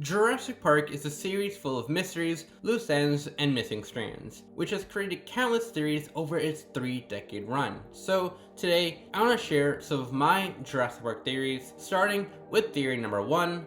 Jurassic Park is a series full of mysteries, loose ends, and missing strands, which has created countless theories over its 3-decade run. So today, I want to share some of my Jurassic Park theories, starting with theory number 1.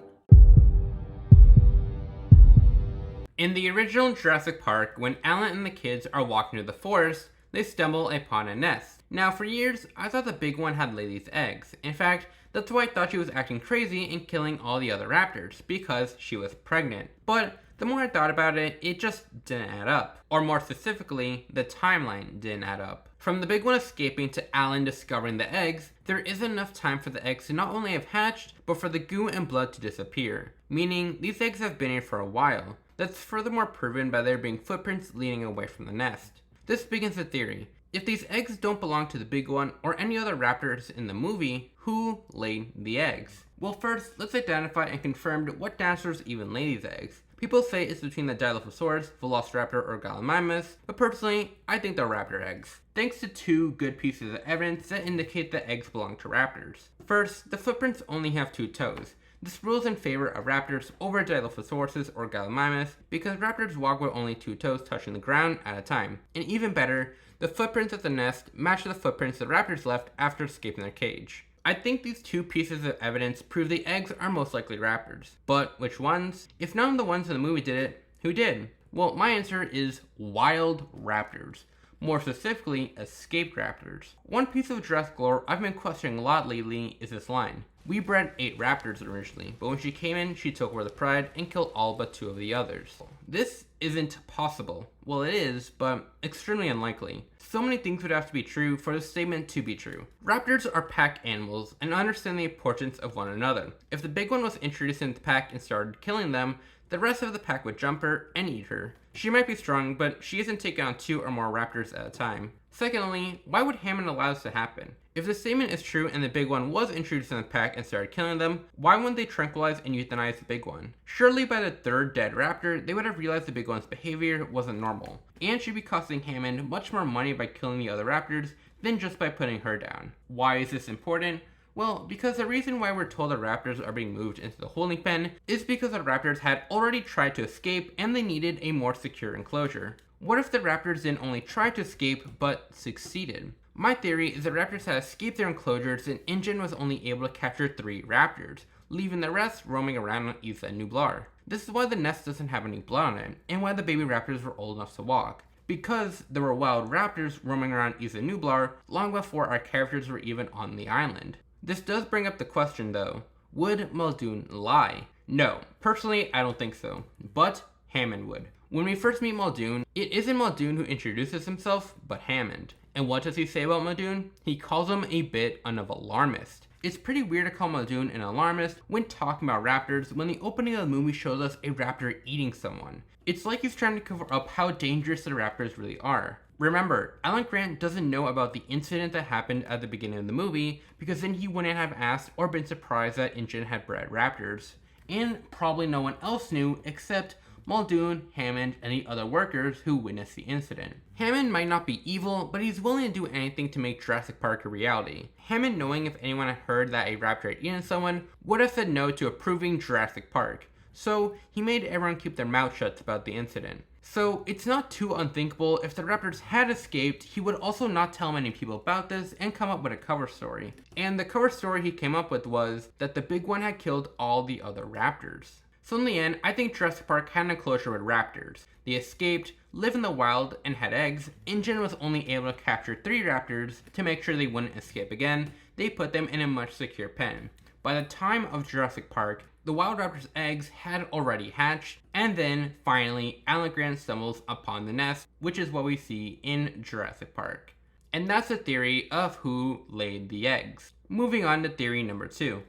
In the original Jurassic Park, when Alan and the kids are walking through the forest, they stumble upon a nest. Now, for years, I thought the big one had laid these eggs. In fact, that's why I thought she was acting crazy and killing all the other raptors, because she was pregnant. But the more I thought about it, it just didn't add up. Or more specifically, the timeline didn't add up. From the big one escaping to Alan discovering the eggs, there isn't enough time for the eggs to not only have hatched, but for the goo and blood to disappear. Meaning, these eggs have been here for a while. That's furthermore proven by there being footprints leading away from the nest. This begins the theory. If these eggs don't belong to the big one or any other raptors in the movie, who laid the eggs? Well, first, let's identify and confirm what dinosaurs even lay these eggs. People say it's between the Dilophosaurus, Velociraptor, or Gallimimus, but personally, I think they're raptor eggs. Thanks to two good pieces of evidence that indicate that eggs belong to raptors. First, the footprints only have 2 toes. This rules in favor of raptors over Dilophosaurus or Gallimimus because raptors walk with only 2 toes touching the ground at a time. And even better, the footprints at the nest match the footprints the raptors left after escaping their cage. I think these 2 pieces of evidence prove the eggs are most likely raptors. But which ones? If none of the ones in the movie did it, who did? Well, my answer is wild raptors. More specifically, escaped raptors. One piece of Jurassic lore I've been questioning a lot lately is this line. We bred 8 raptors originally, but when she came in, she took over the pride and killed all but 2 of the others. This isn't possible. Well, it is, but extremely unlikely. So many things would have to be true for this statement to be true. Raptors are pack animals and understand the importance of one another. If the big one was introduced into the pack and started killing them, the rest of the pack would jump her and eat her. She might be strong, but she isn't taking on 2 or more raptors at a time. Secondly, why would Hammond allow this to happen? If the statement is true and the big one was introduced in the pack and started killing them, why wouldn't they tranquilize and euthanize the big one? Surely by the 3rd dead raptor, they would have realized the big one's behavior wasn't normal, and should be costing Hammond much more money by killing the other raptors than just by putting her down. Why is this important? Well, because the reason why we're told the raptors are being moved into the holding pen is because the raptors had already tried to escape and they needed a more secure enclosure. What if the raptors didn't only try to escape, but succeeded? My theory is that raptors had escaped their enclosures and InGen was only able to capture 3 raptors, leaving the rest roaming around on Isla Nublar. This is why the nest doesn't have any blood on it, and why the baby raptors were old enough to walk. Because there were wild raptors roaming around Isla Nublar long before our characters were even on the island. This does bring up the question though, would Muldoon lie? No, personally I don't think so, but Hammond would. When we first meet Muldoon, it isn't Muldoon who introduces himself, but Hammond. And what does he say about Muldoon? He calls him a bit of an alarmist. It's pretty weird to call Muldoon an alarmist when talking about raptors when the opening of the movie shows us a raptor eating someone. It's like he's trying to cover up how dangerous the raptors really are. Remember, Alan Grant doesn't know about the incident that happened at the beginning of the movie because then he wouldn't have asked or been surprised that InGen had bred raptors. And probably no one else knew except Muldoon, Hammond, and the other workers who witnessed the incident. Hammond might not be evil, but he's willing to do anything to make Jurassic Park a reality. Hammond, knowing if anyone had heard that a raptor had eaten someone, would have said no to approving Jurassic Park. So he made everyone keep their mouth shut about the incident. So it's not too unthinkable if the raptors had escaped, he would also not tell many people about this and come up with a cover story. And the cover story he came up with was that the big one had killed all the other raptors. So in the end, I think Jurassic Park had an enclosure with raptors. They escaped, lived in the wild, and had eggs. InGen was only able to capture 3 raptors to make sure they wouldn't escape again. They put them in a much secure pen. By the time of Jurassic Park, the wild raptor's eggs had already hatched, and then, finally, Alan Grant stumbles upon the nest, which is what we see in Jurassic Park. And that's the theory of who laid the eggs. Moving on to theory number 2.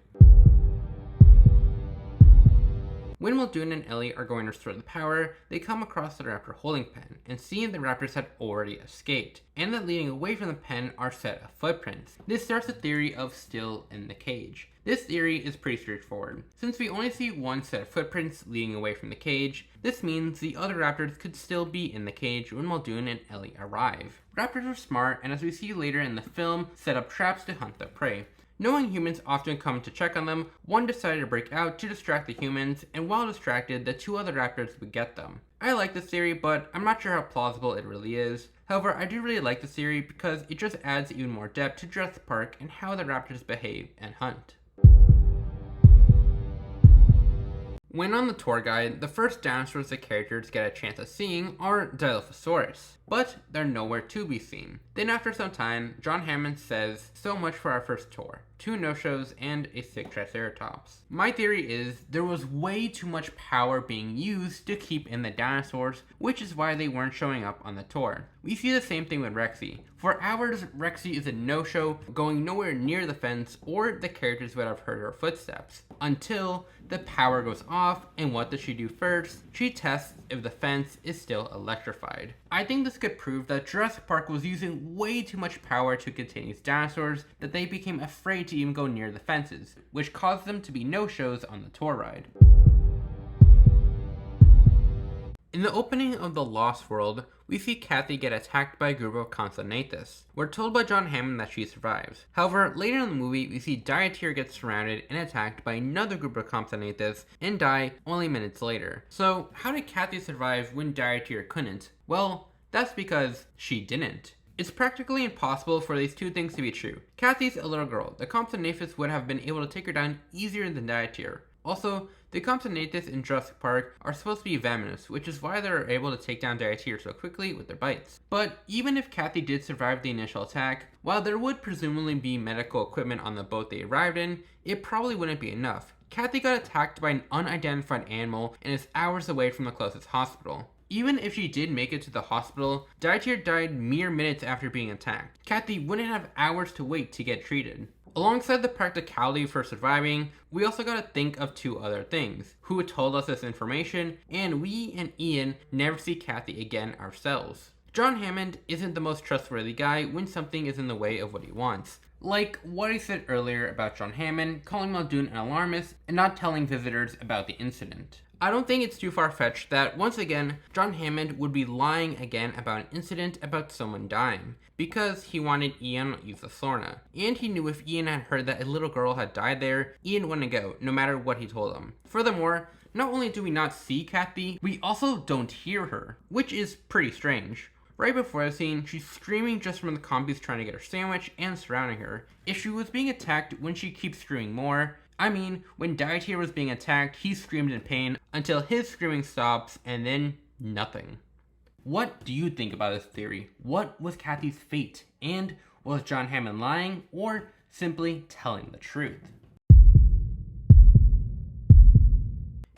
When Muldoon and Ellie are going to restore the power, they come across the raptor holding pen, and see the raptors had already escaped, and that leading away from the pen are set of footprints. This starts the theory of still in the cage. This theory is pretty straightforward. Since we only see one set of footprints leading away from the cage, this means the other raptors could still be in the cage when Muldoon and Ellie arrive. Raptors are smart, and as we see later in the film, set up traps to hunt their prey. Knowing humans often come to check on them, one decided to break out to distract the humans, and while distracted, the two other raptors would get them. I like this theory, but I'm not sure how plausible it really is. However, I do really like this theory because it just adds even more depth to Jurassic Park and how the raptors behave and hunt. When on the tour guide, the first dinosaurs the characters get a chance of seeing are Dilophosaurus, but they're nowhere to be seen. Then after some time, John Hammond says, "So much for our first tour. 2 no-shows and a sick Triceratops." My theory is there was way too much power being used to keep in the dinosaurs, which is why they weren't showing up on the tour. We see the same thing with Rexy. For hours, Rexy is a no-show, going nowhere near the fence, or the characters would have heard her footsteps. Until the power goes off, and what does she do first? She tests if the fence is still electrified. I think this could prove that Jurassic Park was using way too much power to contain these dinosaurs that they became afraid to even go near the fences, which caused them to be no-shows on the tour ride. In the opening of The Lost World, we see Kathy get attacked by a group of Compsognathus. We're told by John Hammond that she survives. However, later in the movie, we see Dinosaur get surrounded and attacked by another group of Compsognathus and die only minutes later. So, how did Kathy survive when Dinosaur couldn't? Well, that's because she didn't. It's practically impossible for these two things to be true. Kathy's a little girl. The Compsognathus would have been able to take her down easier than Dinosaur. Also, the Compsognathus in Jurassic Park are supposed to be venomous, which is why they're able to take down Dinosaur so quickly with their bites. But even if Kathy did survive the initial attack, while there would presumably be medical equipment on the boat they arrived in, it probably wouldn't be enough. Kathy got attacked by an unidentified animal and is hours away from the closest hospital. Even if she did make it to the hospital, Dinosaur died mere minutes after being attacked. Kathy wouldn't have hours to wait to get treated. Alongside the practicality for surviving, we also gotta think of 2 other things. Who told us this information, and we and Ian never see Kathy again ourselves. John Hammond isn't the most trustworthy guy when something is in the way of what he wants. Like what I said earlier about John Hammond calling Muldoon an alarmist and not telling visitors about the incident. I don't think it's too far-fetched that, once again, John Hammond would be lying again about an incident about someone dying, because he wanted Ian on Isla Sorna, and he knew if Ian had heard that a little girl had died there, Ian wouldn't go, no matter what he told him. Furthermore, not only do we not see Kathy, we also don't hear her, which is pretty strange. Right before the scene, she's screaming just from the compies trying to get her sandwich and surrounding her. If she was being attacked when she keeps screaming more, I mean, when Dinosaur was being attacked, he screamed in pain until his screaming stops, and then nothing. What do you think about this theory? What was Kathy's fate? And was John Hammond lying, or simply telling the truth?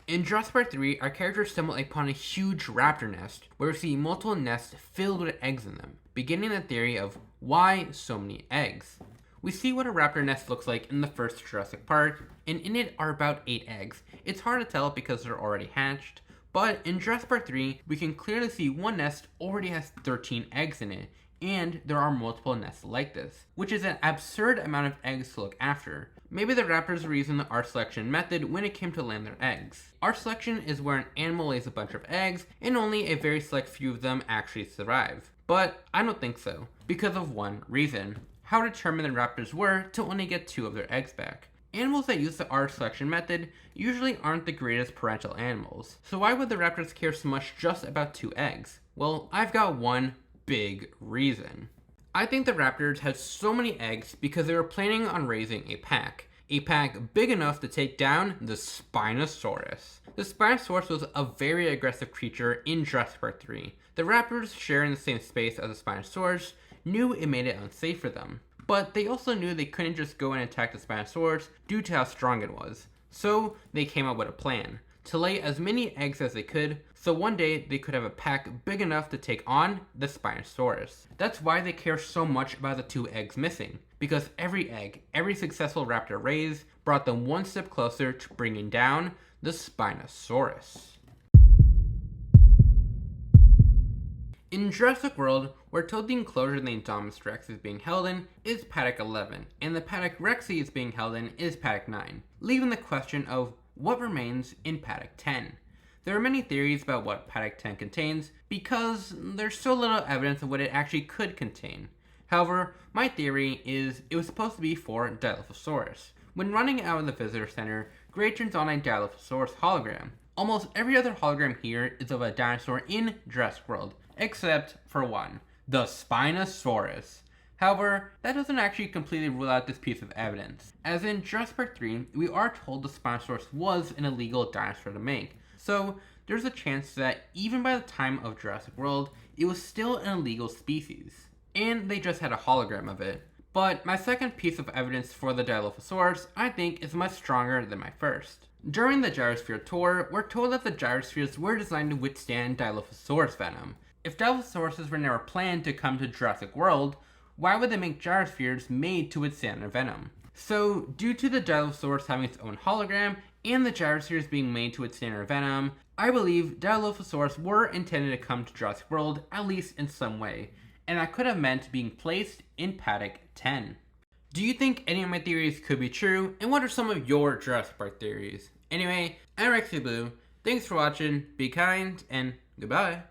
In Jurassic Park 3, our characters stumble upon a huge raptor nest, where we see multiple nests filled with eggs in them, beginning the theory of why so many eggs. We see what a raptor nest looks like in the first Jurassic Park, and in it are about 8 eggs. It's hard to tell because they're already hatched, but in Jurassic Park 3, we can clearly see one nest already has 13 eggs in it, and there are multiple nests like this, which is an absurd amount of eggs to look after. Maybe the raptors were using the art selection method when it came to land their eggs. Art selection is where an animal lays a bunch of eggs, and only a very select few of them actually survive. But I don't think so, because of one reason: how determined the raptors were to only get 2 of their eggs back. Animals that use the art selection method usually aren't the greatest parental animals, so why would the raptors care so much just about 2 eggs? Well, I've got one big reason. I think the raptors had so many eggs because they were planning on raising a pack big enough to take down the Spinosaurus. The Spinosaurus was a very aggressive creature in Jurassic Park 3. The raptors, sharing the same space as the Spinosaurus, knew it made it unsafe for them. But they also knew they couldn't just go and attack the Spinosaurus due to how strong it was. So they came up with a plan: to lay as many eggs as they could, so one day they could have a pack big enough to take on the Spinosaurus. That's why they care so much about the 2 eggs missing, because every egg, every successful raptor raised, brought them one step closer to bringing down the Spinosaurus. In Jurassic World, we're told the enclosure the Indominus Rex is being held in is Paddock 11, and the Paddock Rexy is being held in is Paddock 9, leaving the question of what remains in Paddock 10. There are many theories about what Paddock 10 contains because there's so little evidence of what it actually could contain. However, my theory is it was supposed to be for Dilophosaurus. When running out of the visitor center, Gray turns on a Dilophosaurus hologram. Almost every other hologram here is of a dinosaur in Jurassic World, except for one, the Spinosaurus. However, that doesn't actually completely rule out this piece of evidence, as in Jurassic Park 3, we are told the Spinosaurus was an illegal dinosaur to make, so there's a chance that even by the time of Jurassic World, it was still an illegal species, and they just had a hologram of it. But my second piece of evidence for the Dilophosaurus, I think, is much stronger than my first. During the gyrosphere tour, we're told that the gyrospheres were designed to withstand Dilophosaurus venom. If Dilophosauruses were never planned to come to Jurassic World, why would they make gyrospheres made to withstand their venom? So, due to the Dilophosaurus having its own hologram, and the gyrospheres being made to withstand their venom, I believe Dilophosaurus were intended to come to Jurassic World, at least in some way, and that could have meant being placed in Paddock 10. Do you think any of my theories could be true, and what are some of your Jurassic Park theories? Anyway, I'm Rexy Blue, thanks for watching, be kind, and goodbye.